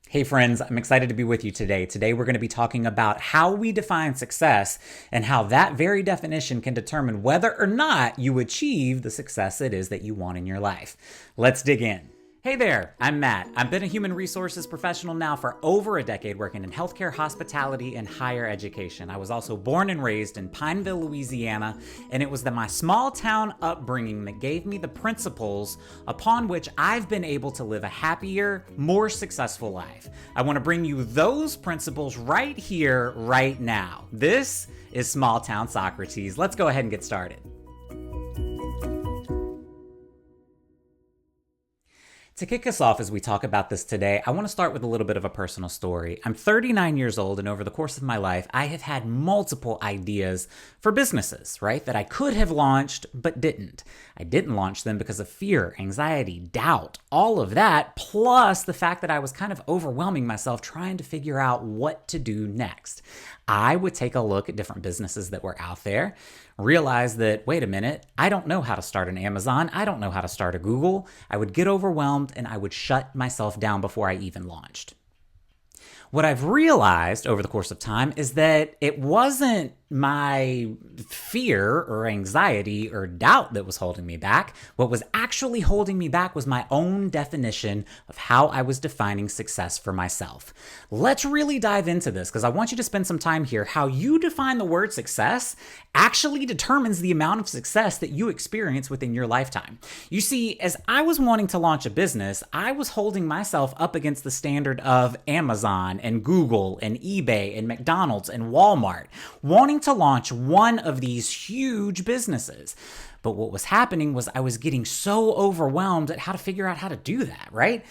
Hey friends, I'm excited to be with you today. Today we're going to be talking about how we define success and how that very definition can determine whether or not you achieve the success it is that you want in your life. Let's dig in. Hey there, I'm Matt. I've been a human resources professional now for over a decade working in healthcare, hospitality, and higher education. I was also born and raised in Pineville, Louisiana, and it was my small town upbringing that gave me the principles upon which I've been able to live a happier, more successful life. I want to bring you those principles right here, right now. This is Small Town Socrates. Let's go ahead and get started. To kick us off as we talk about this today, I want to start with a little bit of a personal story. I'm 39 years old, and over the course of my life, I have had multiple ideas for businesses, right, that I could have launched but didn't. I didn't launch them because of fear, anxiety, doubt, all of that, plus the fact that I was kind of overwhelming myself trying to figure out what to do next. I would take a look at different businesses that were out there, realize that, wait a minute, I don't know how to start an Amazon. I don't know how to start a Google. I would get overwhelmed and I would shut myself down before I even launched. What I've realized over the course of time is that it wasn't my fear or anxiety or doubt that was holding me back. What was actually holding me back was my own definition of how I was defining success for myself. Let's really dive into this because I want you to spend some time here. How you define the word success actually determines the amount of success that you experience within your lifetime. You see, as I was wanting to launch a business, I was holding myself up against the standard of Amazon and Google and eBay and McDonald's and Walmart, wanting to launch one of these huge businesses. But what was happening was I was getting so overwhelmed at how to figure out how to do that, right?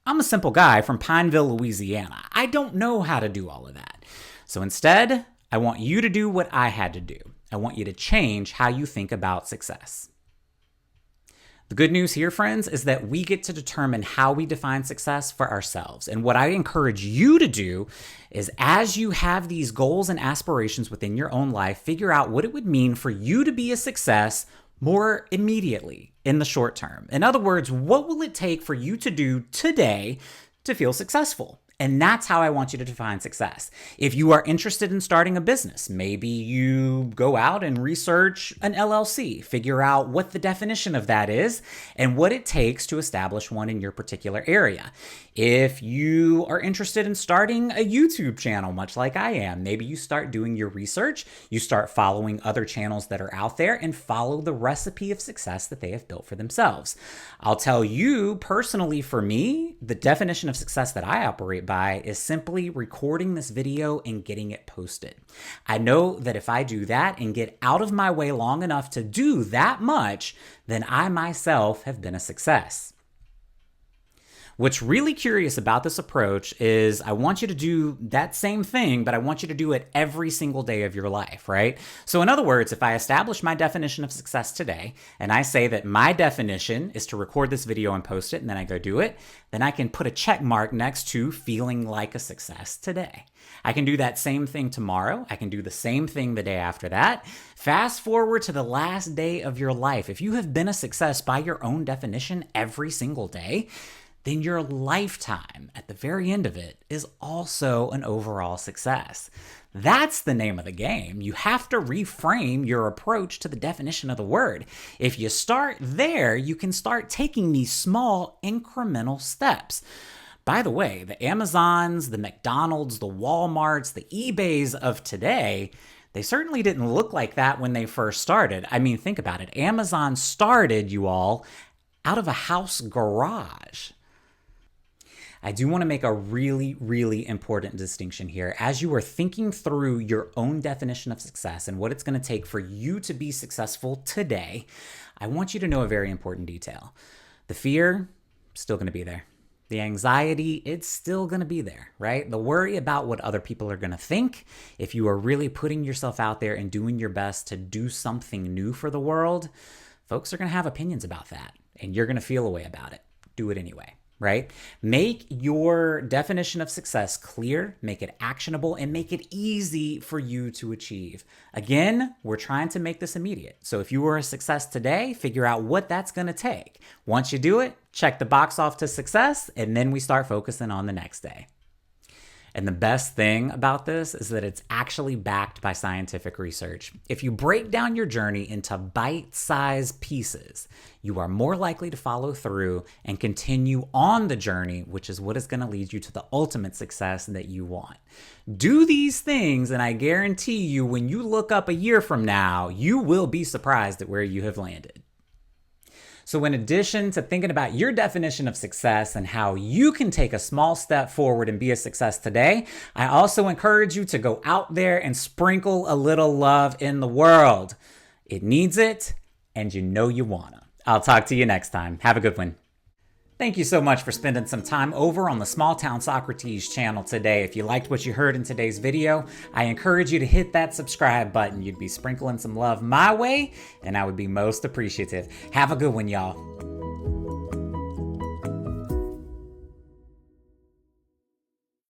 I'm a simple guy from Pineville, Louisiana. I don't know how to do all of that. So instead, I want you to do what I had to do. I want you to change how you think about success. The good news here, friends, is that we get to determine how we define success for ourselves. And what I encourage you to do is, as you have these goals and aspirations within your own life, figure out what it would mean for you to be a success more immediately in the short term. In other words, what will it take for you to do today to feel successful? And that's how I want you to define success. If you are interested in starting a business, maybe you go out and research an LLC, figure out what the definition of that is and what it takes to establish one in your particular area. If you are interested in starting a YouTube channel, much like I am, maybe you start doing your research, you start following other channels that are out there and follow the recipe of success that they have built for themselves. I'll tell you personally, for me, the definition of success that I operate by is simply recording this video and getting it posted. I know that if I do that and get out of my way long enough to do that much, then I myself have been a success. What's really curious about this approach is I want you to do that same thing, but I want you to do it every single day of your life, right? So in other words, if I establish my definition of success today, and I say that my definition is to record this video and post it, and then I go do it, then I can put a check mark next to feeling like a success today. I can do that same thing tomorrow. I can do the same thing the day after that. Fast forward to the last day of your life. If you have been a success by your own definition every single day, then your lifetime at the very end of it is also an overall success. That's the name of the game. You have to reframe your approach to the definition of the word. If you start there, you can start taking these small incremental steps. By the way, the Amazons, the McDonald's, the Walmarts, the eBays of today, they certainly didn't look like that when they first started. I mean, think about it. Amazon started, you all, out of a house garage. I do want to make a really, really important distinction here. As you are thinking through your own definition of success and what it's going to take for you to be successful today, I want you to know a very important detail. The fear, still going to be there. The anxiety, it's still going to be there, right? The worry about what other people are going to think. If you are really putting yourself out there and doing your best to do something new for the world, folks are going to have opinions about that, and you're going to feel a way about it. Do it anyway. Right? Make your definition of success clear, make it actionable, and make it easy for you to achieve. Again, we're trying to make this immediate. So if you were a success today, figure out what that's going to take. Once you do it, check the box off to success, and then we start focusing on the next day. And the best thing about this is that it's actually backed by scientific research. If you break down your journey into bite-sized pieces, you are more likely to follow through and continue on the journey, which is what is going to lead you to the ultimate success that you want. Do these things, and I guarantee you, when you look up a year from now, you will be surprised at where you have landed. So in addition to thinking about your definition of success and how you can take a small step forward and be a success today, I also encourage you to go out there and sprinkle a little love in the world. It needs it, and you know you wanna. I'll talk to you next time. Have a good one. Thank you so much for spending some time over on the Small Town Socrates channel today. If you liked what you heard in today's video, I encourage you to hit that subscribe button. You'd be sprinkling some love my way, and I would be most appreciative. Have a good one, y'all.